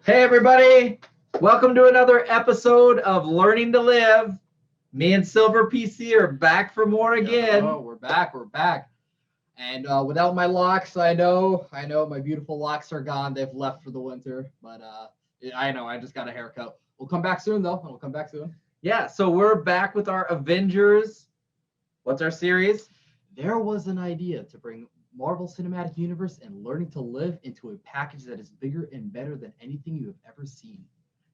Hey everybody, welcome to another episode of Learning to Live. Me and Silver PC are back for more again. Oh, we're back. And without my locks, I know my beautiful locks are gone. They've left for the winter, but I know I just got a haircut. We'll come back soon though. Yeah, so we're back with our Avengers. What's our series? There was an idea to bring Marvel Cinematic Universe and Learning to Live into a package that is bigger and better than anything you have ever seen.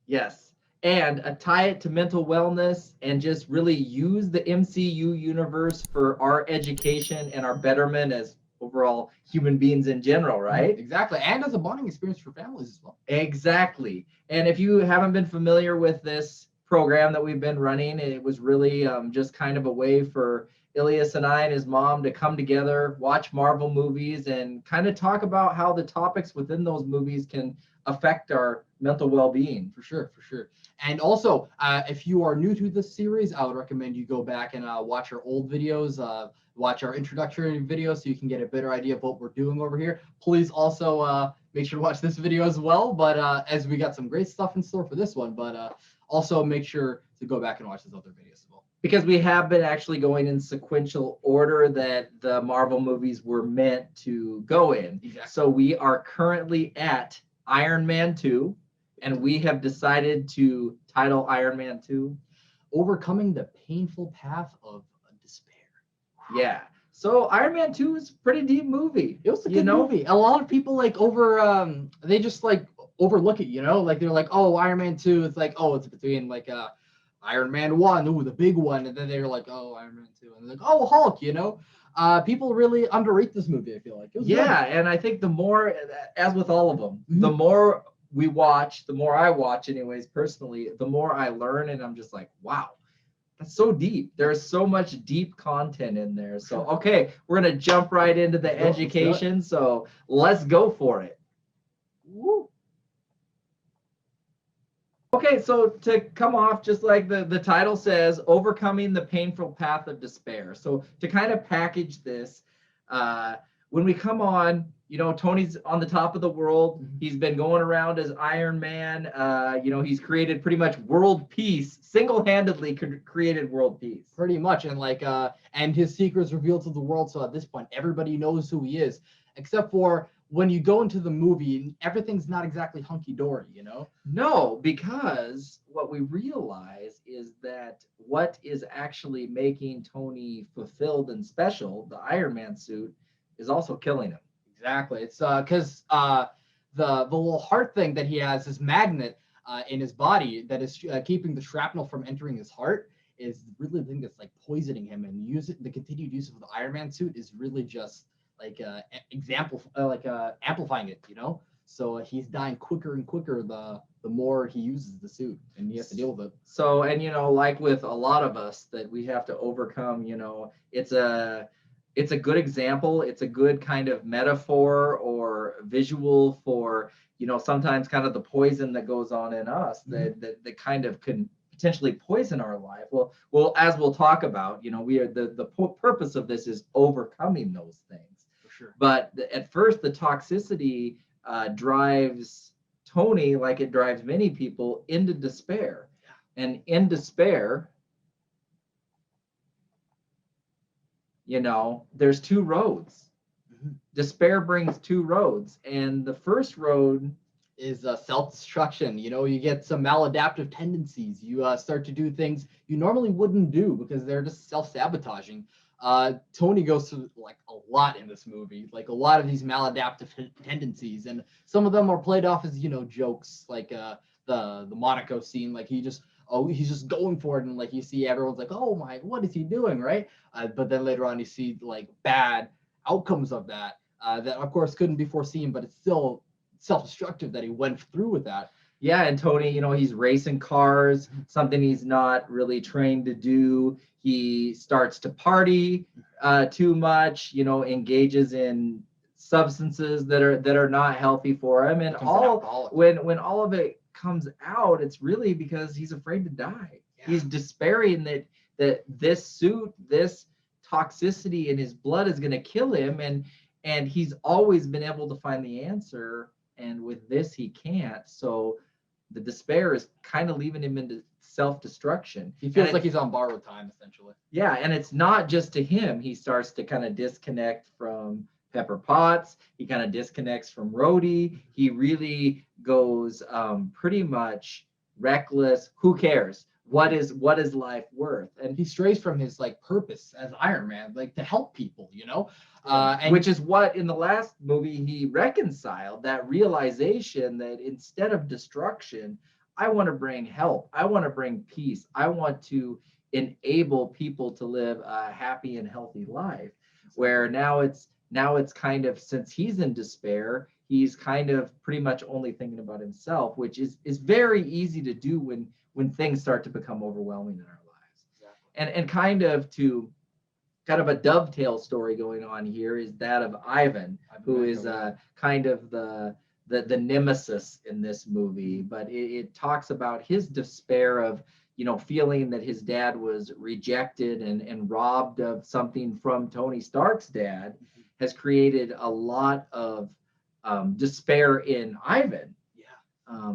Yes, and tie it to mental wellness and just really use the MCU universe for our education and our betterment as overall human beings in general, right? Exactly, and as a bonding experience for families as well. Exactly. And if you haven't been familiar with this program that we've been running, it was really just kind of a way for Ilyas and I and his mom to come together, watch Marvel movies, and kind of talk about how the topics within those movies can affect our mental well-being. For sure. And also, if you are new to this series, I would recommend you go back and watch our old videos, watch our introductory videos so you can get a better idea of what we're doing over here. Please also make sure to watch this video as well, but as we got some great stuff in store for this one, but also make sure to go back and watch those other videos as well. Because we have been actually going in sequential order that the Marvel movies were meant to go in. Exactly. So we are currently at Iron Man 2, and we have decided to title Iron Man 2 Overcoming the Painful Path of Despair. Yeah. So Iron Man 2 is a pretty deep movie. It was a good movie. A lot of people they just overlook it, like they're like, oh, Iron Man 2, it's like, oh, it's between Iron Man 1, ooh, the big one, and then they're like, oh, Iron Man 2, and they're like, oh, Hulk, people really underrate this movie, I feel like. Yeah, and I think the more, as with all of them, the more we watch, the more I watch anyways, personally, the more I learn, and I'm just like, wow, that's so deep. There's so much deep content in there. So, okay, we're going to jump right into the education, so let's go for it. Woo. Okay, so to come off, just like the title says, Overcoming the Painful Path of Despair. So to kind of package this, when we come on, Tony's on the top of the world. He's been going around as Iron Man. He's created pretty much world peace, single-handedly created world peace. Pretty much, and and his secrets revealed to the world. So at this point, everybody knows who he is, except for when you go into the movie, everything's not exactly hunky-dory, No, because what we realize is that what is actually making Tony fulfilled and special, the Iron Man suit, is also killing him. Exactly. It's because the little heart thing that he has, this magnet in his body that is keeping the shrapnel from entering his heart, is really the thing that's poisoning him. And the continued use of the Iron Man suit is really just amplifying it, So he's dying quicker and quicker the more he uses the suit, and he has to deal with it. So, and like with a lot of us that we have to overcome, it's a good example. It's a good kind of metaphor or visual for, sometimes kind of the poison that goes on in us that kind of can potentially poison our life. Well, as we'll talk about, we are the purpose of this is overcoming those things. Sure. But at first, the toxicity drives Tony, like it drives many people, into despair. Yeah. And in despair, there's two roads. Mm-hmm. Despair brings two roads. And the first road is self-destruction. You get some maladaptive tendencies. You start to do things you normally wouldn't do because they're just self-sabotaging. Tony goes through a lot in this movie, a lot of these maladaptive tendencies, and some of them are played off as jokes, the Monaco scene, he's just going for it, and you see everyone's like, oh my, what is he doing, right? But then later on you see bad outcomes of that that of course couldn't be foreseen, but it's still self-destructive that he went through with that. Yeah, and Tony, he's racing cars, something he's not really trained to do. He starts to party too much, engages in substances that are not healthy for him, and when all of it comes out, it's really because he's afraid to die. Yeah. He's despairing that this suit, this toxicity in his blood is going to kill him, and he's always been able to find the answer and with this he can't. So the despair is kind of leaving him into self-destruction. He feels like he's on borrowed time, essentially. Yeah, and it's not just to him. He starts to kind of disconnect from Pepper Potts. He kind of disconnects from Rhodey. He really goes pretty much reckless. Who cares? What is life worth? And he strays from his like purpose as Iron Man, like to help people, and which is what in the last movie he reconciled, that realization that instead of destruction, I want to bring help. I want to bring peace. I want to enable people to live a happy and healthy life. Where now it's kind of, since he's in despair, he's kind of pretty much only thinking about himself, which is very easy to do when things start to become overwhelming in our lives. Exactly. And kind of a dovetail story going on here is that of Ivan, who is kind of the nemesis in this movie. But it talks about his despair of, feeling that his dad was rejected and robbed of something from Tony Stark's dad, has created a lot of despair in Ivan.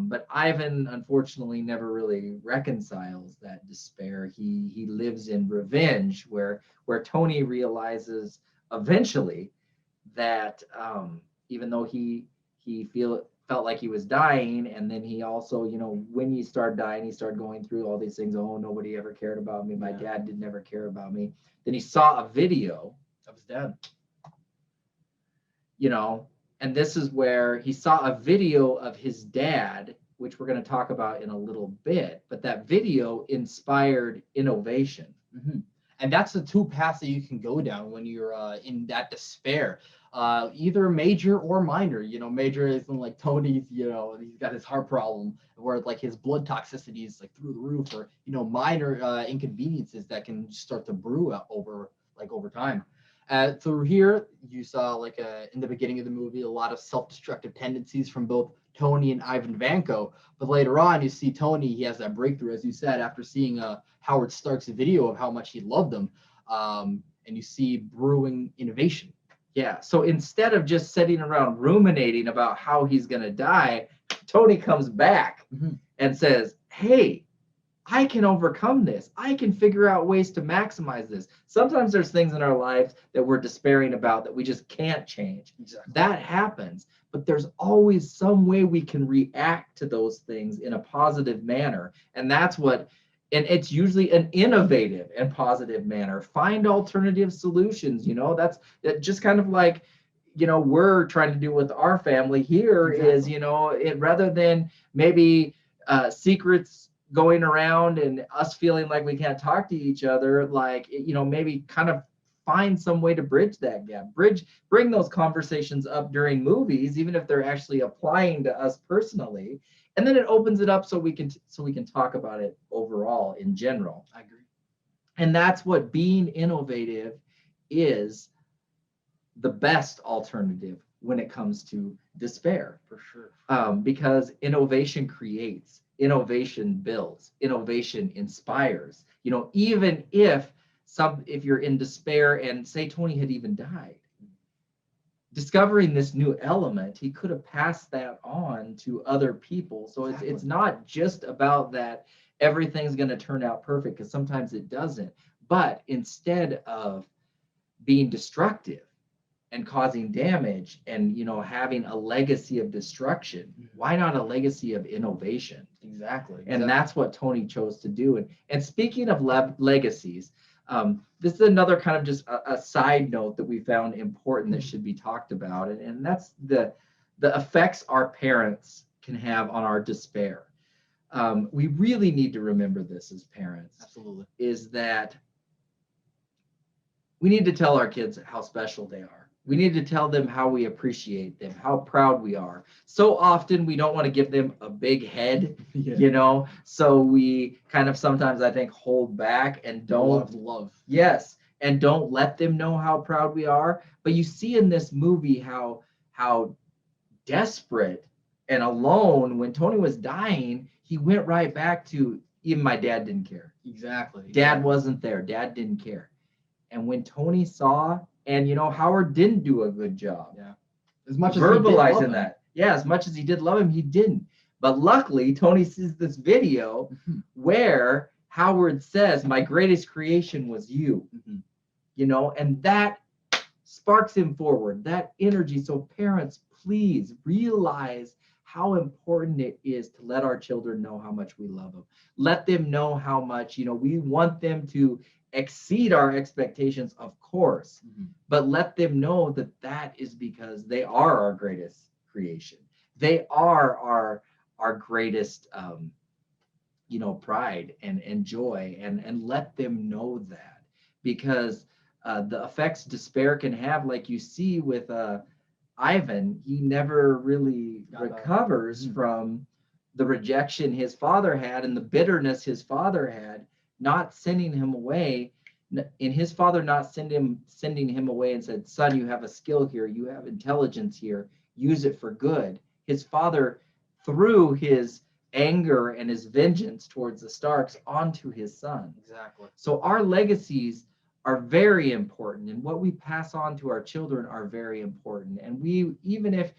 But Ivan, unfortunately, never really reconciles that despair. He lives in revenge, where Tony realizes eventually that even though he felt like he was dying, and then he also, when he started dying, he started going through all these things. Oh, nobody ever cared about me. My dad did never care about me. Then he saw a video of his dad. And this is where he saw a video of his dad, which we're going to talk about in a little bit. But that video inspired innovation. Mm-hmm. And that's the two paths that you can go down when you're in that despair, either major or minor. Major is like Tony's, he's got his heart problem, where like his blood toxicity is like through the roof, or minor inconveniences that can start to brew over time. Through here, you saw in the beginning of the movie a lot of self-destructive tendencies from both Tony and Ivan Vanko. But later on, you see Tony, he has that breakthrough, as you said, after seeing Howard Stark's video of how much he loved him. And you see brewing innovation. Yeah, so instead of just sitting around ruminating about how he's going to die, Tony comes back and says, hey, I can overcome this. I can figure out ways to maximize this. Sometimes there's things in our lives that we're despairing about that we just can't change. Exactly. That happens, but there's always some way we can react to those things in a positive manner. And it's usually an innovative and positive manner. Find alternative solutions. That's just kind of like, we're trying to do with our family here. Exactly. Is, rather than maybe secrets going around and us feeling like we can't talk to each other, maybe kind of find some way to bridge that gap, bring those conversations up during movies, even if they're actually applying to us personally. And then it opens it up so we can talk about it overall in general. I agree. And that's what being innovative is, the best alternative when it comes to despair. For sure. Because innovation creates, innovation builds, innovation inspires. Even if you're in despair and say Tony had even died, discovering this new element, he could have passed that on to other people. So it's not just about that everything's going to turn out perfect, because sometimes it doesn't. But instead of being destructive and causing damage and having a legacy of destruction, why not a legacy of innovation? Exactly. And that's what Tony chose to do. And speaking of legacies, this is another kind of just a side note that we found important that should be talked about, and that's the effects our parents can have on our despair. We really need to remember this as parents. Absolutely. Is that we need to tell our kids how special they are. We need to tell them how we appreciate them, how proud we are. So often we don't want to give them a big head, so we kind of sometimes, I think, hold back and don't love. Yes, and don't let them know how proud we are. But you see in this movie how desperate and alone, when Tony was dying, he went right back to, even my dad didn't care. Exactly. Dad wasn't there. Dad didn't care. And when Tony saw, and Howard didn't do a good job. Yeah. As much as verbalizing that. Yeah, as much as he did love him, he didn't. But luckily, Tony sees this video where Howard says, "My greatest creation was you." You know, and that sparks him forward, that energy. So parents, please realize how important it is to let our children know how much we love them. Let them know how much, we want them to exceed our expectations, of course, but let them know that that is because they are our greatest creation. They are our greatest, pride and joy, and let them know that, because the effects despair can have, like you see with Ivan, he never really recovers from the rejection his father had and the bitterness his father had, not sending him away. In his father not sending him away and said, "Son, you have a skill here, you have intelligence here, use it for good." His father threw his anger and his vengeance towards the Starks onto his son. Exactly. So our legacies are very important, and what we pass on to our children are very important. And we, even if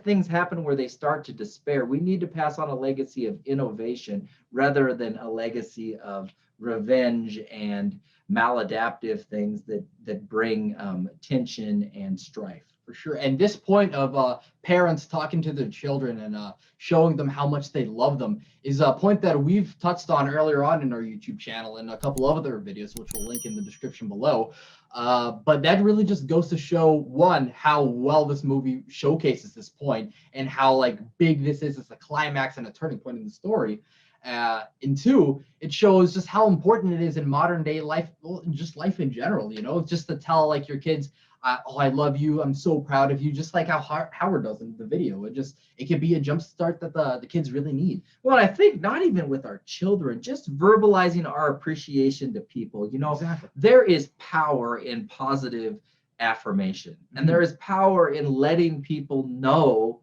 things happen where they start to despair, we need to pass on a legacy of innovation rather than a legacy of revenge and maladaptive things that bring tension and strife. For sure. And this point of parents talking to their children and showing them how much they love them is a point that we've touched on earlier on in our YouTube channel and a couple of other videos, which we'll link in the description below. But that really just goes to show, one, how well this movie showcases this point and how like big this is as a climax and a turning point in the story. And two, it shows just how important it is in modern day life, well, just life in general, just to tell like your kids, "Oh, I love you. I'm so proud of you," just like how Howard does in the video. It can be a jump start that the kids really need. Well, I think not even with our children, just verbalizing our appreciation to people. Exactly. There is power in positive affirmation, and there is power in letting people know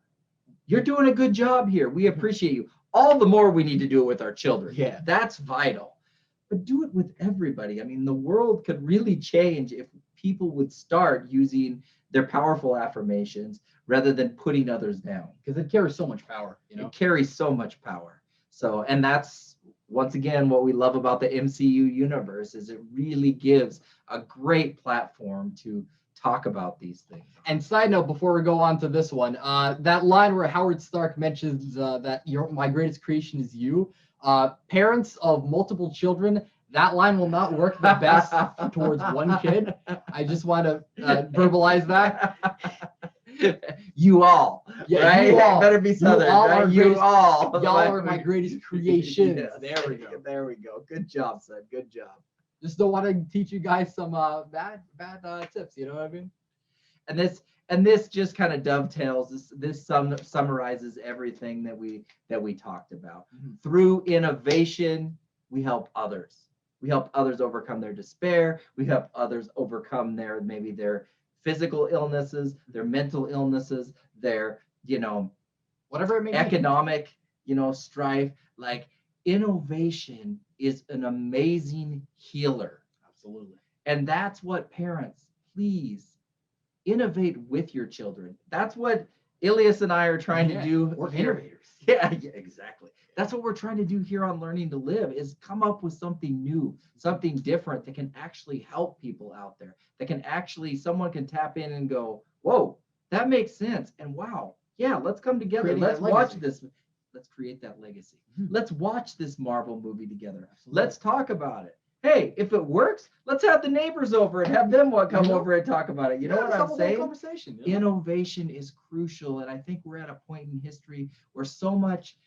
you're doing a good job here. We appreciate you. All the more we need to do it with our children. Yeah. That's vital. But do it with everybody. I mean, the world could really change if people would start using their powerful affirmations rather than putting others down. Because it carries so much power, It carries so much power. So, and that's once again what we love about the MCU universe, is it really gives a great platform to talk about these things. And side note, before we go on to this one, that line where Howard Stark mentions that my greatest creation is you, parents of multiple children, that line will not work the best towards one kid. I just want to verbalize that. You all. Yeah, right? you all. Better be Southern, right? You all. Y'all are my greatest creations. Yes. There we go. There we go. Good job, son. Good job. Just don't want to teach you guys some bad tips. You know what I mean? And this just kind of dovetails. This summarizes everything that we talked about. Through innovation, we help others. We help others overcome their despair. We help others overcome their physical illnesses, their mental illnesses, their Whatever it may be. economic strife. Like, innovation is an amazing healer. Absolutely. And that's what parents, please innovate with your children. That's what Ilyas and I are trying to do. We're innovators. Yeah, exactly. That's what we're trying to do here on Learning to Live, is come up with something new, something different that can actually help people out there, that can actually, someone can tap in and go, "Whoa, that makes sense." And wow, yeah, let's come together. Creating Let's that watch legacy. this. Let's create that legacy. Mhm. Let's watch this Marvel movie together. Absolutely. Let's talk about it. Hey, if it works, let's have the neighbors over and have them come over and talk about it. You know what I'm saying? Conversation, Innovation is crucial, and I think we're at a point in history where so much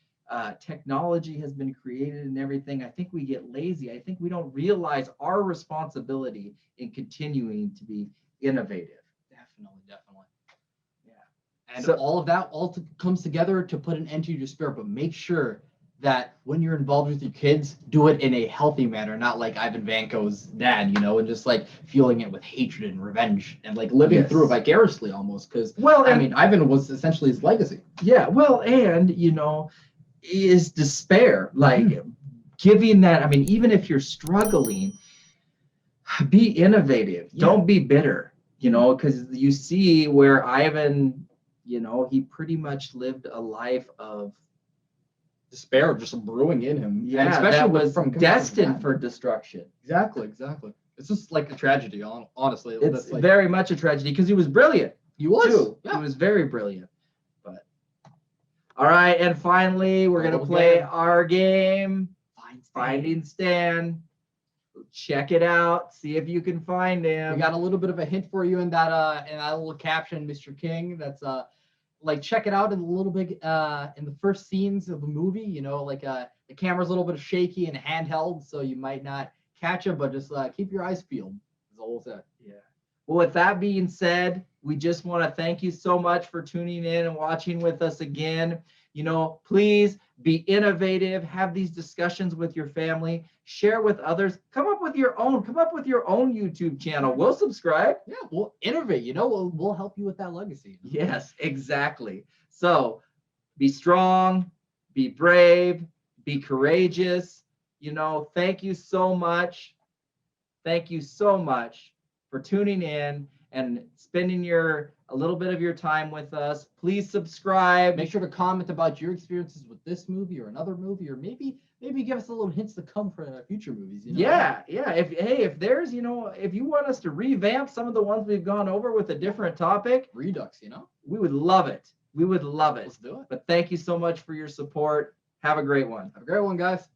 technology has been created and everything. I think we get lazy. I think we don't realize our responsibility in continuing to be innovative. Definitely. Yeah. And So- all of that comes together to put an end to your despair, but make sure that when you're involved with your kids, do it in a healthy manner, not like Ivan Vanko's dad, and just like fueling it with hatred and revenge and like living Yes. through it vicariously almost. Because Well, I mean, Ivan was essentially his legacy. yeah, well, and is despair, like giving that. I mean, even if you're struggling, be innovative. Yeah. Don't be bitter, because you see where Ivan you know, he pretty much lived a life of Despair just brewing in him. And yeah, especially that with- was coming from destined that. for destruction. Exactly. It's just like a tragedy, honestly. It's That's like, very much a tragedy because he was brilliant he was. too. Yeah. He was very brilliant. But all right, and finally we're A gonna little play game. our game, Finding Finding Stan. Check it out. See if you can find him. We got a little bit of a hint for you in that little caption, Mr. King. That's like check it out in a little bit in the first scenes of the movie. You know, like the camera's a little bit shaky and handheld, so you might not catch him, but just keep your eyes peeled. Is all that. Yeah. Well, with that being said, we just want to thank you so much for tuning in and watching with us again. You know, please be innovative, have these discussions with your family, share with others, come up with your own YouTube channel. We'll subscribe. Yeah, we'll innovate. You know, we'll help you with that legacy. Yes, exactly. So be strong, be brave, be courageous. You know, thank you so much. Thank you so much for tuning in and spending a little bit of your time with us. Please subscribe. Make sure to comment about your experiences with this movie or another movie, or maybe give us a little hints to come for future movies. You know? Yeah. If there's, you know, if you want us to revamp some of the ones we've gone over with a different topic, Redux, you know, we would love it. We would love it. let's do it. But thank you so much for your support. Have a great one. Have a great one, guys.